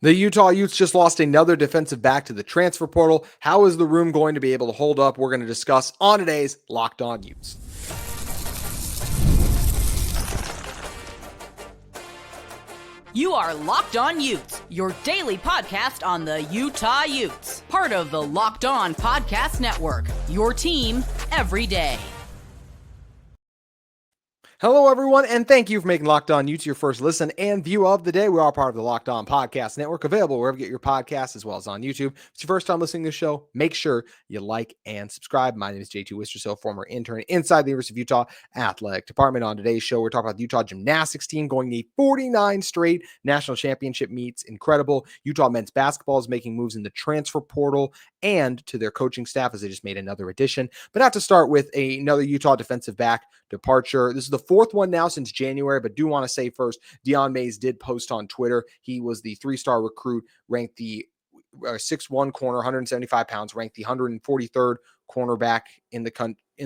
The Utah Utes just lost another defensive back to the transfer portal. How is the room going to be able to hold up? We're going to discuss on today's Locked On Utes. You are Locked On Utes, your daily podcast on the Utah Utes. Part of the Locked On Podcast Network, your team every day. Hello, everyone, and thank you for making Locked On Utes your first listen and view of the day. We are part of the Locked On Podcast Network, available wherever you get your podcasts, as well as on YouTube. If it's your first time listening to the show, make sure you like and subscribe. My name is JT Wistersill, former intern inside the University of Utah Athletic Department. On today's show, we're talking about the Utah gymnastics team going the 49 straight national championship meets. Incredible. Utah men's basketball is making moves in the transfer portal and to their coaching staff as they just made another addition. But have to start with another Utah defensive back departure. This is the fourth one now since January, but do want to say first, Dion Mays did post on Twitter. He was the 3-star recruit, ranked the 6'1" corner, 175 pounds, ranked the 143rd cornerback in the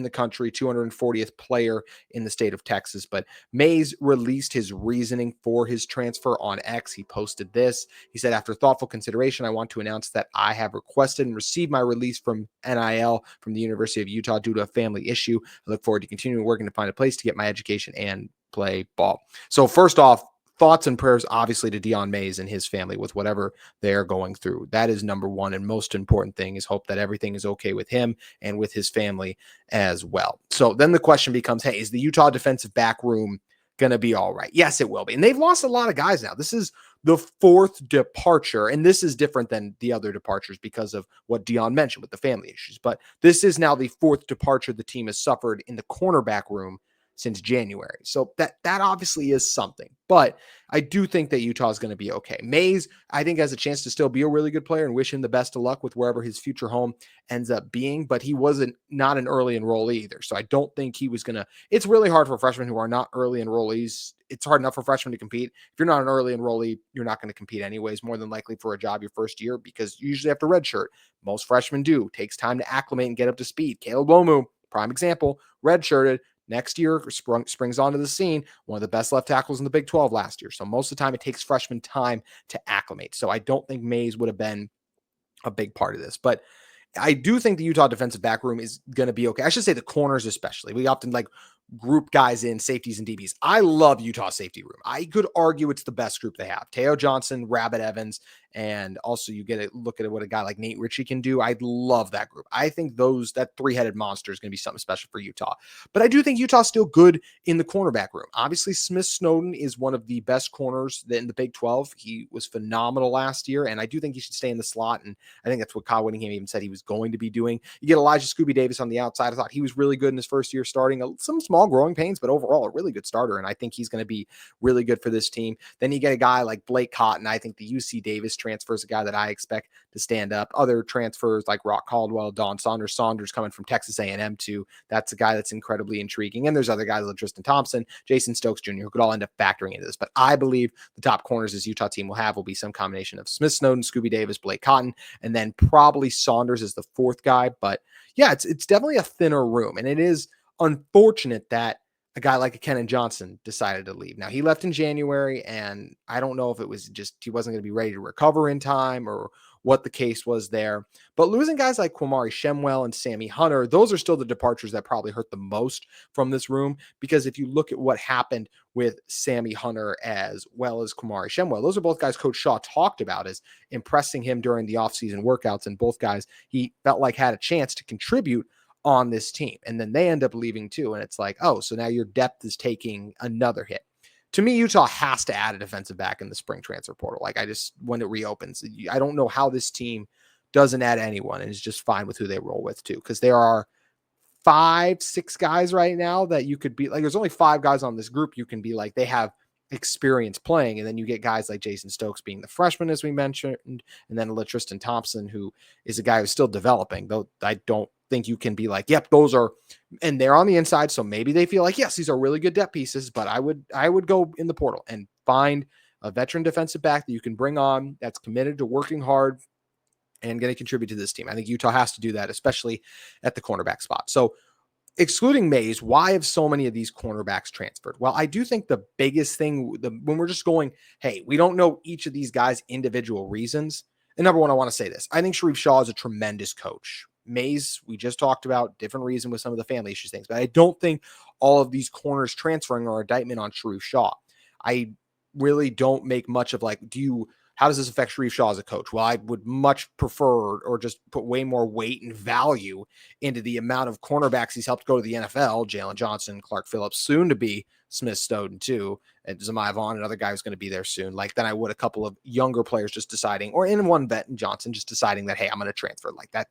country, 240th player in the state of Texas. But Mays released his reasoning for his transfer on X. He posted this. He said, "After thoughtful consideration, I want to announce that I have requested and received my release from NIL from the University of Utah due to a family issue. I look forward to continuing working to find a place to get my education and play ball." So first off, thoughts and prayers, obviously, to Dion Mays and his family with whatever they're going through. That is number one and most important thing, is hope that everything is okay with him and with his family as well. So then the question becomes, hey, is the Utah defensive back room going to be all right? Yes, it will be. And they've lost a lot of guys now. This is the fourth departure, and this is different than the other departures because of what Dion mentioned with the family issues. But this is now the fourth departure the team has suffered in the cornerback room since January. So that obviously is something, but I do think that Utah is going to be okay. Mays, I think, has a chance to still be a really good player, and wish him the best of luck with wherever his future home ends up being, but he wasn't not an early enrollee either. So I don't think he was going to, it's really hard for freshmen who are not early enrollees. It's hard enough for freshmen to compete. If you're not an early enrollee, you're not going to compete anyways, more than likely for a job your first year, because you usually have to redshirt. Most freshmen do. It takes time to acclimate and get up to speed. Caleb Womu, prime example, redshirted. Next year, springs onto the scene, one of the best left tackles in the Big 12 last year. So most of the time, it takes freshmen time to acclimate. So I don't think Mays would have been a big part of this. But I do think the Utah defensive back room is going to be okay. I should say the corners especially. We often group guys in, safeties and DBs. I love Utah safety room. I could argue it's the best group they have. Teo Johnson, Rabbit Evans, and also you get a look at what a guy like Nate Ritchie can do. I love that group. I think that three-headed monster is going to be something special for Utah. But I do think Utah's still good in the cornerback room. Obviously, Smith Snowden is one of the best corners in the Big 12. He was phenomenal last year, and I do think he should stay in the slot, and I think that's what Kyle Whittingham even said he was going to be doing. You get Elijah Scooby Davis on the outside. I thought he was really good in his first year starting. Some small growing pains, but overall a really good starter, and I think he's going to be really good for this team. Then you get a guy like Blake Cotton. I think the UC Davis transfer is a guy that I expect to stand up. Other transfers like Rock Caldwell, Don Saunders coming from Texas A&M too. That's a guy that's incredibly intriguing. And there's other guys like Tristan Thompson, Jason Stokes Jr., who could all end up factoring into this. But I believe the top corners this Utah team will be some combination of Smith Snowden, Scooby Davis, Blake Cotton, and then probably Saunders as the fourth guy. But yeah, it's definitely a thinner room, and it is unfortunate that a guy like a Kenan Johnson decided to leave. Now, he left in January, and I don't know if it was just he wasn't going to be ready to recover in time or what the case was there. But losing guys like Kwamari Shemwell and Sammy Hunter, those are still the departures that probably hurt the most from this room, because if you look at what happened with Sammy Hunter as well as Kwamari Shemwell, those are both guys Coach Shaw talked about as impressing him during the offseason workouts, and both guys he felt like had a chance to contribute on this team. And then they end up leaving too. And it's like, oh, so now your depth is taking another hit. To me, Utah has to add a defensive back in the spring transfer portal. When it reopens, I don't know how this team doesn't add anyone and is just fine with who they roll with too. Because there are 5-6 guys right now that you could be like, there's only 5 guys on this group. You can be like, they have experience playing. And then you get guys like Jason Stokes being the freshman, as we mentioned, and then Tristan Thompson, who is a guy who's still developing, though I don't think you can be like, yep, those are, and they're on the inside. So maybe they feel like, yes, these are really good depth pieces, but I would go in the portal and find a veteran defensive back that you can bring on that's committed to working hard and going to contribute to this team. I think Utah has to do that, especially at the cornerback spot. So excluding Mays, why have so many of these cornerbacks transferred? Well, I do think the biggest thing when we're just going, hey, we don't know each of these guys' individual reasons. And number one, I want to say this. I think Sharif Shaw is a tremendous coach. Mays, we just talked about different reason with some of the family issues things, but I don't think all of these corners transferring are indictment on Sharif Shaw. I really don't make much of like, how does this affect Sharif Shaw as a coach? Well, I would much prefer or just put way more weight and value into the amount of cornerbacks he's helped go to the NFL, Jalen Johnson, Clark Phillips, soon to be Smith Snowden too, and Zamiah Vaughn, another guy who's going to be there soon. Like than I would a couple of younger players just deciding, or in one vet and Johnson just deciding that, hey, I'm going to transfer like that.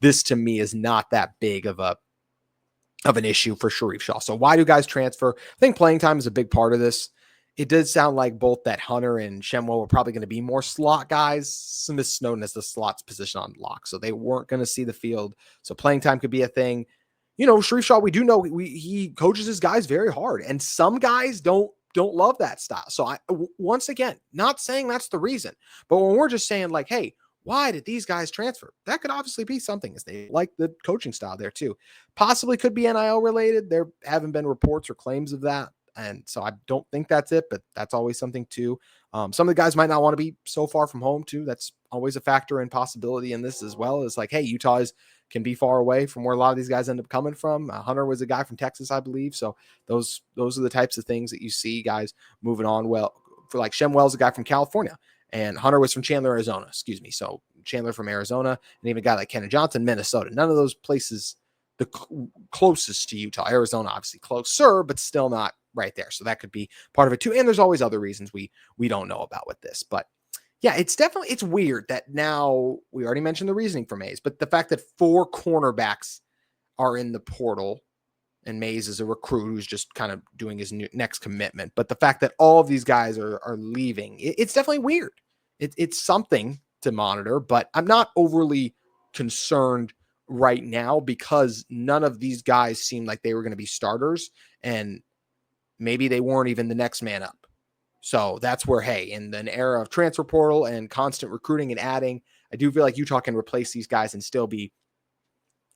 This to me is not that big of an issue for Sharif Shaw. So why do guys transfer? I think playing time is a big part of this. It did sound like both that Hunter and Shemwell were probably going to be more slot guys. Smith Snowden is the slot's position on lock, so they weren't going to see the field. So playing time could be a thing. Sharif Shaw, we do know he coaches his guys very hard, and some guys don't love that style. So once again, not saying that's the reason, but when we're just saying like, hey, why did these guys transfer? That could obviously be something, as they like the coaching style there too. Possibly could be NIL related. There haven't been reports or claims of that. And so I don't think that's it, but that's always something too. Some of the guys might not want to be so far from home too. That's always a factor and possibility in this as well. It's like, hey, Utah can be far away from where a lot of these guys end up coming from. Hunter was a guy from Texas, I believe. So those are the types of things that you see guys moving on. Well, for like Shemwell's a guy from California, and Hunter was from Chandler, Arizona. So Chandler from Arizona, and even a guy like Kenan Johnson, Minnesota. None of those places the closest to Utah. Arizona, obviously closer, but still not right there. So that could be part of it too. And there's always other reasons we don't know about with this, but yeah, it's weird that now we already mentioned the reasoning for Mays, but the fact that 4 cornerbacks are in the portal and Mays is a recruit who's just kind of doing his next commitment. But the fact that all of these guys are leaving, it's definitely weird. It's something to monitor, but I'm not overly concerned right now because none of these guys seem like they were going to be starters, and maybe they weren't even the next man up. So that's where, hey, in an era of transfer portal and constant recruiting and adding, I do feel like Utah can replace these guys and still be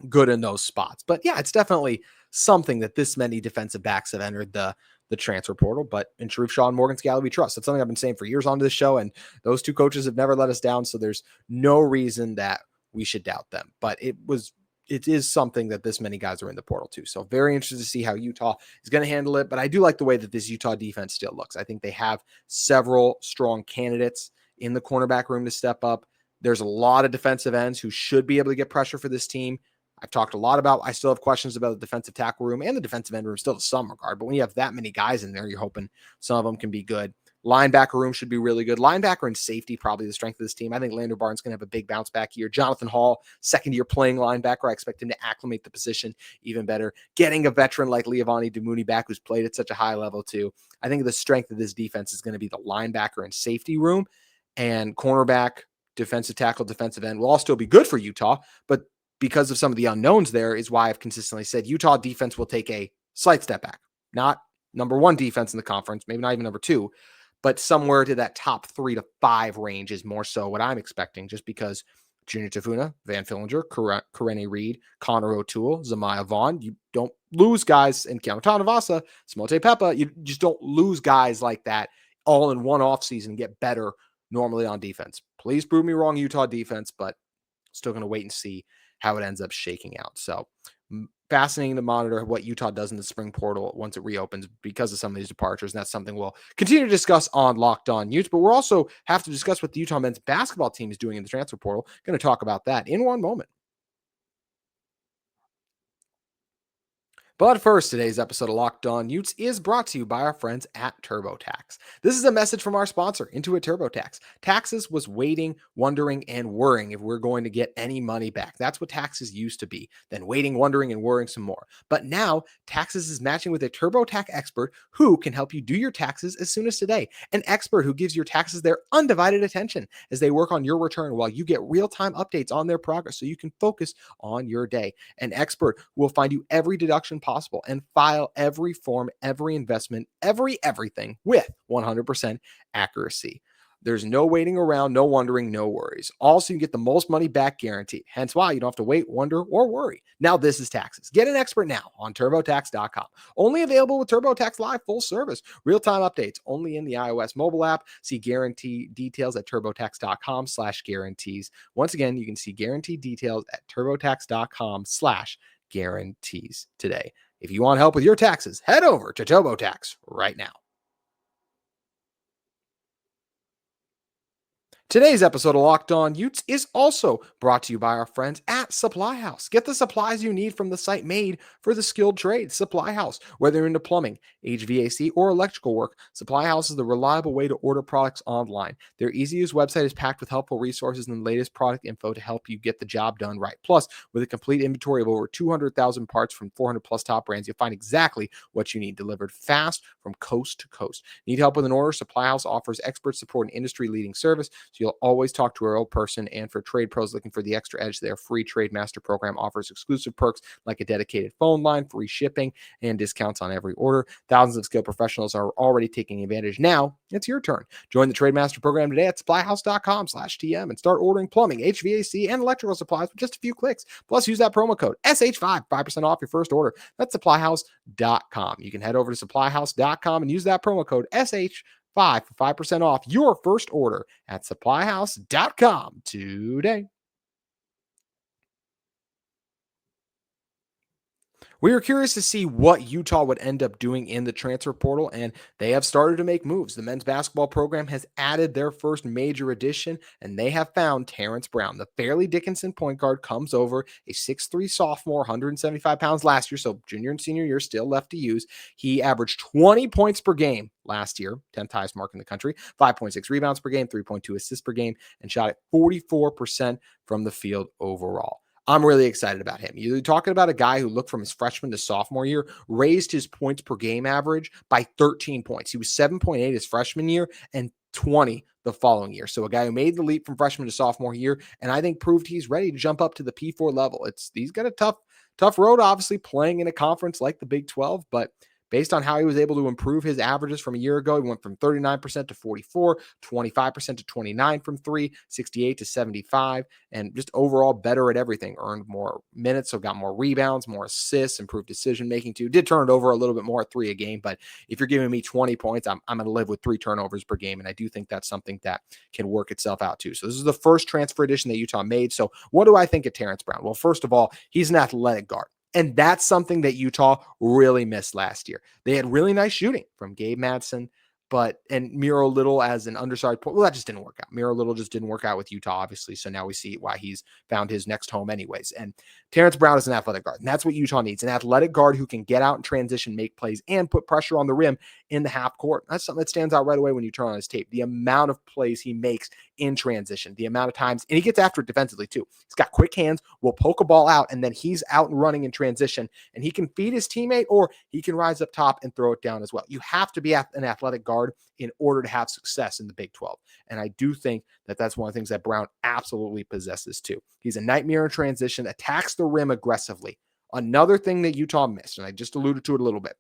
good in those spots. But yeah, it's definitely something that this many defensive backs have entered the transfer portal. But in Sharif Shaw and Morgan Scalley, we trust. That's something I've been saying for years on this show, and those two coaches have never let us down. So there's no reason that we should doubt them. But it is something that this many guys are in the portal too. So very interested to see how Utah is going to handle it. But I do like the way that this Utah defense still looks. I think they have several strong candidates in the cornerback room to step up. There's a lot of defensive ends who should be able to get pressure for this team. I've talked a lot about, I still have questions about the defensive tackle room and the defensive end room still to some regard. But when you have that many guys in there, you're hoping some of them can be good. Linebacker room should be really good. Linebacker and safety, probably the strength of this team. I think Lander Barnes going to have a big bounce back year. Jonathan Hall, second year playing linebacker. I expect him to acclimate the position even better. Getting a veteran like Leavani Damuni back, who's played at such a high level too. I think the strength of this defense is going to be the linebacker and safety room, and cornerback, defensive tackle, defensive end will all still be good for Utah. But because of some of the unknowns there is why I've consistently said Utah defense will take a slight step back. Not number 1 defense in the conference, maybe not even number 2, but somewhere to that top 3 to 5 range is more so what I'm expecting, just because Junior Tafuna, Van Fillinger, Karene Reed, Connor O'Toole, Zamiah Vaughn, you don't lose guys, and Keanu Tanavasa, Simote Peppa, you just don't lose guys like that all in one offseason get better normally on defense. Please prove me wrong, Utah defense, but still going to wait and see how it ends up shaking out. So fascinating to monitor what Utah does in the spring portal once it reopens because of some of these departures. And that's something we'll continue to discuss on Locked On Utes, but we'll also have to discuss what the Utah men's basketball team is doing in the transfer portal. Going to talk about that in one moment. But first, today's episode of Locked On Utes is brought to you by our friends at TurboTax. This is a message from our sponsor, Intuit TurboTax. Taxes was waiting, wondering, and worrying if we're going to get any money back. That's what taxes used to be. Then waiting, wondering, and worrying some more. But now, Taxes is matching with a TurboTax expert who can help you do your taxes as soon as today. An expert who gives your taxes their undivided attention as they work on your return while you get real-time updates on their progress so you can focus on your day. An expert who will find you every deduction possible and file every form, every investment, everything with 100% accuracy. There's no waiting around, no wondering, no worries. Also, you get the most money back guaranteed. Hence why you don't have to wait, wonder, or worry. Now this is taxes. Get an expert now on TurboTax.com. Only available with TurboTax Live full service. Real-time updates only in the iOS mobile app. See guarantee details at TurboTax.com/guarantees. Once again, you can see guarantee details at TurboTax.com/guarantees today. If you want help with your taxes, head over to TurboTax right now. Today's episode of Locked On Utes is also brought to you by our friends at Supply House. Get the supplies you need from the site made for the skilled trades. Supply House, whether you're into plumbing, HVAC, or electrical work, Supply House is the reliable way to order products online. Their easy-to-use website is packed with helpful resources and the latest product info to help you get the job done right. Plus, with a complete inventory of over 200,000 parts from 400 plus top brands, you'll find exactly what you need delivered fast from coast to coast. Need help with an order? Supply House offers expert support and industry-leading service. You'll always talk to a real person, and for trade pros looking for the extra edge, their free Trade Master program offers exclusive perks like a dedicated phone line, free shipping, and discounts on every order. Thousands of skilled professionals are already taking advantage. Now it's your turn. Join the Trade Master program today at supplyhouse.com/TM and start ordering plumbing, HVAC, and electrical supplies with just a few clicks. Plus, use that promo code SH5, 5% off your first order. That's supplyhouse.com. You can head over to supplyhouse.com and use that promo code SH5 for 5% off your first order at supplyhouse.com today. We were curious to see what Utah would end up doing in the transfer portal, and they have started to make moves. The men's basketball program has added their first major addition, and they have found Terence Brown. The Fairleigh Dickinson point guard comes over, a 6'3 sophomore, 175 pounds last year, so junior and senior year still left to use. He averaged 20 points per game last year, 10th highest mark in the country, 5.6 rebounds per game, 3.2 assists per game, and shot at 44% from the field overall. I'm really excited about him. You're talking about a guy who looked from his freshman to sophomore year, raised his points per game average by 13 points. He was 7.8 his freshman year and 20 the following year. So a guy who made the leap from freshman to sophomore year, and I think proved he's ready to jump up to the P4 level. He's got a tough road, obviously, playing in a conference like the Big 12, but based on how he was able to improve his averages from a year ago, he went from 39% to 44, 25% to 29 from three, 68 to 75, and just overall better at everything. Earned more minutes, so got more rebounds, more assists, improved decision-making too. Did turn it over a little bit more at 3 a game, but if you're giving me 20 points, I'm going to live with 3 turnovers per game, and I do think that's something that can work itself out too. So this is the first transfer addition that Utah made. So what do I think of Terence Brown? Well, first of all, he's an athletic guard. And that's something that Utah really missed last year. They had really nice shooting from Gabe Madsen, and Miro Little as an undersized point. Well, that just didn't work out. Miro Little just didn't work out with Utah, obviously. So now we see why he's found his next home anyways. And Terence Brown is an athletic guard. And that's what Utah needs. An athletic guard who can get out and transition, make plays, and put pressure on the rim in the half court. That's something that stands out right away when you turn on his tape. The amount of plays he makes in transition, the amount of times, and he gets after it defensively too. He's got quick hands, will poke a ball out, and then he's out and running in transition, and he can feed his teammate, or he can rise up top and throw it down as well. You have to be an athletic guard in order to have success in the Big 12. And I do think that that's one of the things that Brown absolutely possesses too. He's a nightmare in transition, attacks the rim aggressively. Another thing that Utah missed, and I just alluded to it a little bit,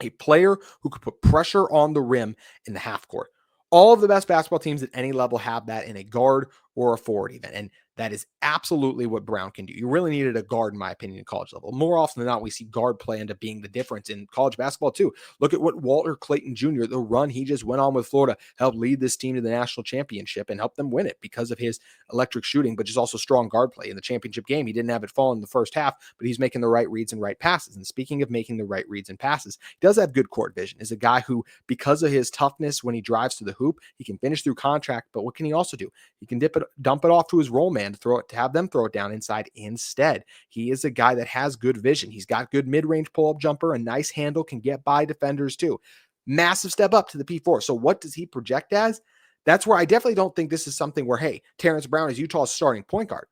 a player who could put pressure on the rim in the half court. All of the best basketball teams at any level have that in a guard or a forward even. And that is absolutely what Brown can do. You really needed a guard, in my opinion, at college level. More often than not, we see guard play end up being the difference in college basketball too. Look at what Walter Clayton Jr., the run he just went on with Florida, helped lead this team to the national championship and help them win it because of his electric shooting, but just also strong guard play. In the championship game, he didn't have it fall in the first half, but he's making the right reads and right passes. And speaking of making the right reads and passes, he does have good court vision. Is a guy who, because of his toughness when he drives to the hoop, he can finish through contact, but what can he also do? He can dump it off to his roll man to have them throw it down inside instead. He is a guy that has good vision. He's got good mid-range pull-up jumper, a nice handle, can get by defenders too. Massive step up to the P4. So what does he project as? That's where I definitely don't think this is something where, hey, Terence Brown is Utah's starting point guard.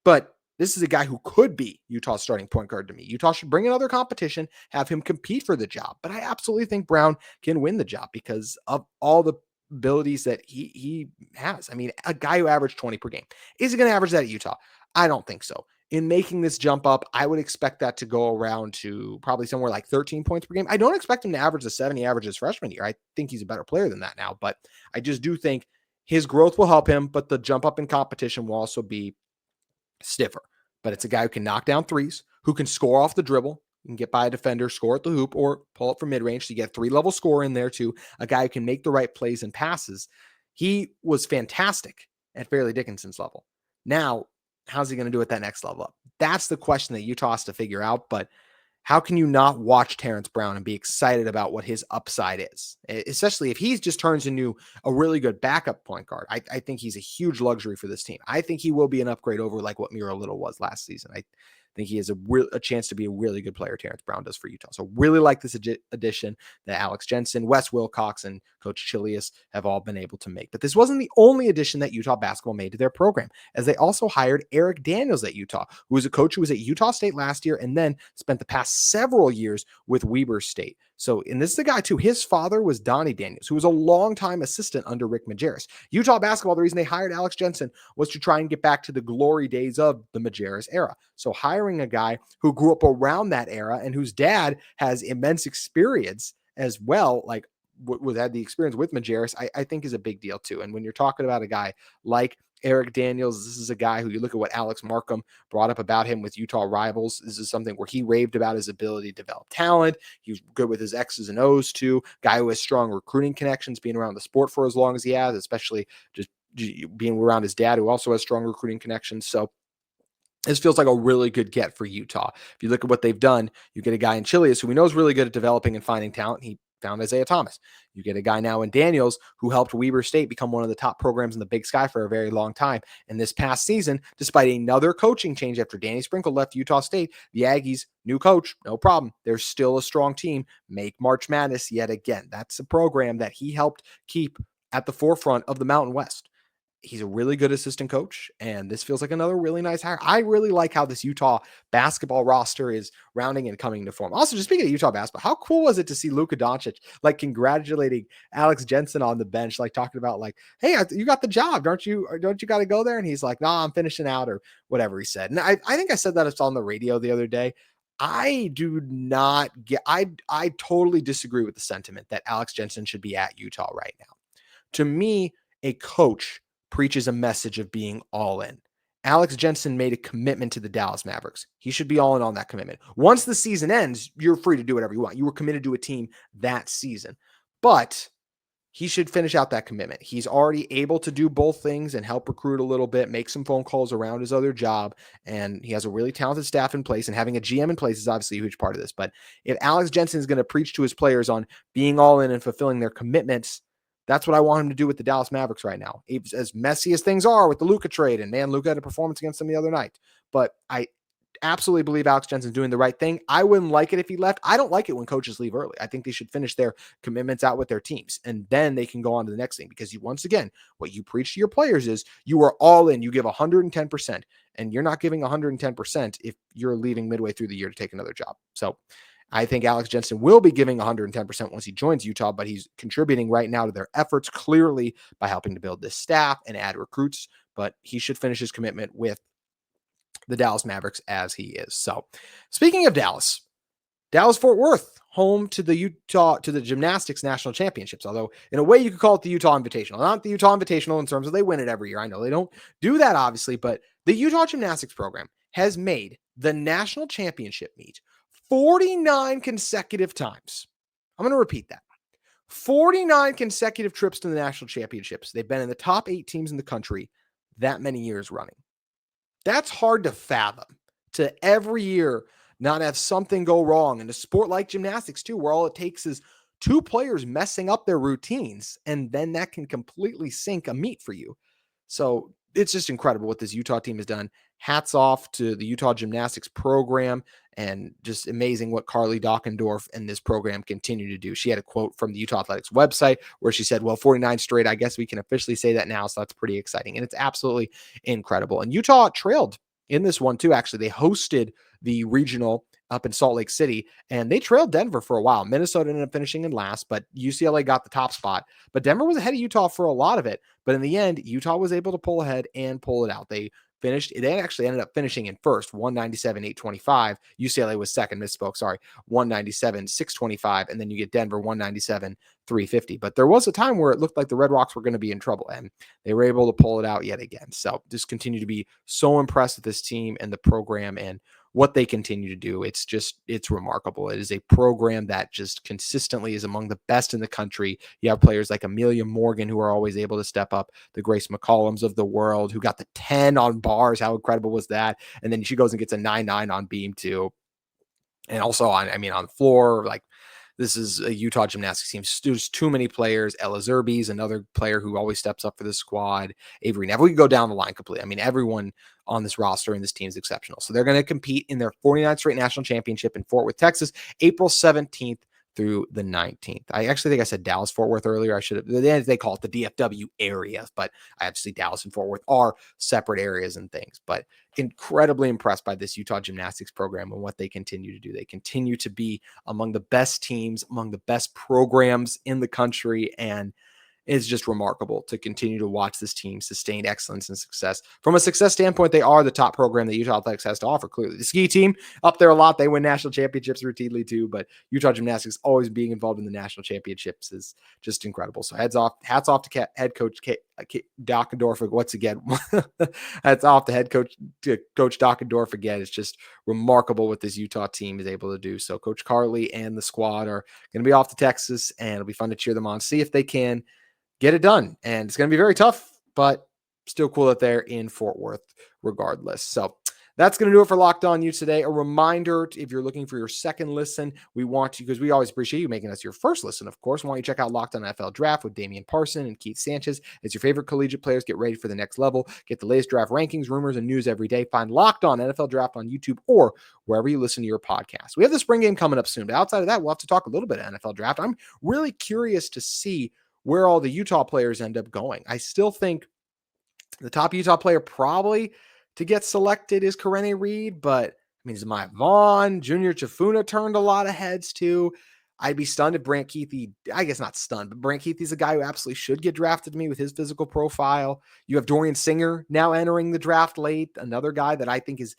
But this is a guy who could be Utah's starting point guard to me. Utah should bring another competition, have him compete for the job. But I absolutely think Brown can win the job because of all the abilities that he has. I mean, a guy who averaged 20 per game. Is he going to average that at Utah? I don't think so. In making this jump up, I would expect that to go around to probably somewhere like 13 points per game. I don't expect him to average the 70 averages freshman year. I think he's a better player than that now, but I just do think His growth will help him, but the jump up in competition will also be stiffer. But it's a guy who can knock down threes, who can score off the dribble, and get by a defender, score at the hoop, or pull it from mid-range. So you get 3-level score in there too. A guy who can make the right plays and passes. He was fantastic at Fairleigh Dickinson's level. Now, how's he going to do at that next level up? That's the question that Utah has to figure out. But how can you not watch Terence Brown and be excited about what his upside is, especially if he just turns into a really good backup point guard? I think he's a huge luxury for this team. I think he will be an upgrade over like what Miro Little was last season. I think he has a chance to be a really good player. Terence Brown does for Utah. So really like this addition that Alex Jensen, Wes Wilcox, and Coach Chilius have all been able to make. But this wasn't the only addition that Utah basketball made to their program, as they also hired Eric Daniels at Utah, who was a coach who was at Utah State last year and then spent the past several years with Weber State. So, and this is the guy too, his father was Donnie Daniels, who was a longtime assistant under Rick Majerus. Utah basketball, the reason they hired Alex Jensen was to try and get back to the glory days of the Majerus era. So hiring a guy who grew up around that era and whose dad has immense experience as well, like had the experience with Majerus, I think is a big deal too. And when you're talking about a guy like Eric Daniels, this is a guy who, you look at what Alex Markham brought up about him with Utah Rivals. This is something where he raved about his ability to develop talent. He was good with his X's and O's too. Guy who has strong recruiting connections, being around the sport for as long as he has, especially just being around his dad, who also has strong recruiting connections. So this feels like a really good get for Utah. If you look at what they've done, you get a guy in Chilius who we know is really good at developing and finding talent. He found Isaiah Thomas. You get a guy now in Daniels who helped Weber State become one of the top programs in the Big Sky for a very long time. And this past season, despite another coaching change after Danny Sprinkle left Utah State, the Aggies, new coach, no problem. They're still a strong team. Make March Madness yet again. That's a program that he helped keep at the forefront of the Mountain West. He's a really good assistant coach, and this feels like another really nice hire. I really like how this Utah basketball roster is rounding and coming to form. Also, just speaking of Utah basketball, how cool was it to see Luka Doncic like congratulating Alex Jensen on the bench, like talking about like, hey, you got the job, don't you got to go there? And he's like, nah, I'm finishing out, or whatever he said. And I think I said that it's on the radio the other day. I do not get, I totally disagree with the sentiment that Alex Jensen should be at Utah right now. To me, a coach preaches a message of being all in. Alex Jensen made a commitment to the Dallas Mavericks. He should be all in on that commitment. Once the season ends, you're free to do whatever you want. You were committed to a team that season, but he should finish out that commitment. He's already able to do both things and help recruit a little bit, make some phone calls around his other job. And he has a really talented staff in place, and having a GM in place is obviously a huge part of this. But if Alex Jensen is going to preach to his players on being all in and fulfilling their commitments, that's what I want him to do with the Dallas Mavericks right now. It's as messy as things are with the Luka trade, and man, Luka had a performance against them the other night. But I absolutely believe Alex Jensen's doing the right thing. I wouldn't like it if he left. I don't like it when coaches leave early. I think they should finish their commitments out with their teams, and then they can go on to the next thing. Because once again, what you preach to your players is you are all in. You give 110%, and you're not giving 110% if you're leaving midway through the year to take another job. So I think Alex Jensen will be giving 110% once he joins Utah, but he's contributing right now to their efforts clearly by helping to build this staff and add recruits, but he should finish his commitment with the Dallas Mavericks as he is. So speaking of Dallas Fort Worth, home to the gymnastics national championships. Although in a way you could call it the Utah Invitational, not the Utah Invitational in terms of they win it every year. I know they don't do that obviously, but the Utah gymnastics program has made the national championship meet 49 consecutive times. I'm going to repeat that. 49 consecutive trips to the national championships. They've been in the top 8 teams in the country that many years running. That's hard to fathom, to every year not have something go wrong in a sport like gymnastics too, where all it takes is 2 players messing up their routines, and then that can completely sink a meet for you. So it's just incredible what this Utah team has done. Hats off to the Utah gymnastics program, and just amazing what Carly Dockendorf and this program continue to do. She had a quote from the Utah Athletics website where she said, well, 49 straight, I guess we can officially say that now. So that's pretty exciting. And it's absolutely incredible. And Utah trailed in this one too. Actually, they hosted the regional up in Salt Lake City, and they trailed Denver for a while. Minnesota ended up finishing in last, but UCLA got the top spot. But Denver was ahead of Utah for a lot of it. But in the end, Utah was able to pull ahead and pull it out. They actually ended up finishing in first, 197-825. UCLA was second, misspoke, sorry, 197-625. And then you get Denver, 350. But there was a time where it looked like the Red Rocks were going to be in trouble, and they were able to pull it out yet again. So just continue to be so impressed with this team and the program and what they continue to do. It's remarkable. It is a program that just consistently is among the best in the country. You have players like Amelia Morgan who are always able to step up, the Grace McCollums of the world, who got the 10 on bars. How incredible was that? And then she goes and gets a 9.9 on beam too. And also on the floor, like, this is a Utah gymnastics team. There's too many players. Ella Zerbe's another player who always steps up for the squad. Avery Neville, we can go down the line completely. I mean, everyone on this roster and this team is exceptional. So they're going to compete in their 49th straight national championship in Fort Worth, Texas, April 17th through the 19th. I actually think I said Dallas Fort Worth earlier. I should have, they call it the DFW area, but obviously Dallas and Fort Worth are separate areas and things. But incredibly impressed by this Utah gymnastics program and what they continue to do. They continue to be among the best teams, among the best programs in the country, and it's just remarkable to continue to watch this team sustain excellence and success. From a success standpoint, they are the top program that Utah Athletics has to offer, clearly. The ski team up there a lot. They win national championships routinely too, but Utah Gymnastics always being involved in the national championships is just incredible. So hats off to head coach Dockendorf once again. Hats off to head coach Dockendorf again. It's just remarkable what this Utah team is able to do. So Coach Carley and the squad are going to be off to Texas, and it'll be fun to cheer them on, see if they can get it done. And it's going to be very tough, but still cool that they're in Fort Worth regardless. So that's going to do it for Locked On Utes today. A reminder, if you're looking for your second listen, we want to, because we always appreciate you making us your first listen, of course. We want you to check out Locked On NFL Draft with Damian Parson and Keith Sanchez. It's your favorite collegiate players. Get ready for the next level. Get the latest draft rankings, rumors, and news every day. Find Locked On NFL Draft on YouTube or wherever you listen to your podcast. We have the spring game coming up soon, but outside of that, we'll have to talk a little bit of NFL Draft. I'm really curious to see where all the Utah players end up going. I still think the top Utah player probably to get selected is Karene Reed, but I mean, Zemiah Vaughn, Junior Chafuna turned a lot of heads too. I'd be stunned if Brant Keithy, I guess not stunned, but Brant Keithy's a guy who absolutely should get drafted to me with his physical profile. You have Dorian Singer now entering the draft late, another guy that I think is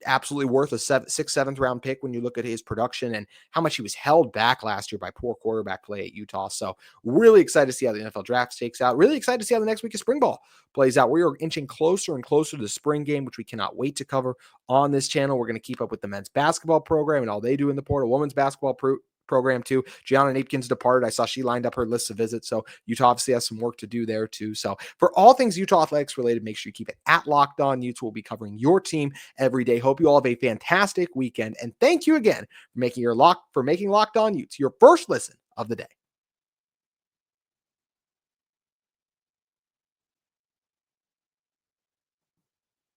absolutely worth a 6th, 7th round pick when you look at his production and how much he was held back last year by poor quarterback play at Utah. So really excited to see how the NFL draft takes out. Really excited to see how the next week of spring ball plays out. We are inching closer and closer to the spring game, which we cannot wait to cover on this channel. We're going to keep up with the men's basketball program and all they do in the portal, women's basketball program too. Gianna Napkins departed. I saw she lined up her list of visits. So Utah obviously has some work to do there too. So for all things Utah athletics related, make sure you keep it at Locked On Utes. We'll be covering your team every day. Hope you all have a fantastic weekend. And thank you again for making Locked On Utes your first listen of the day.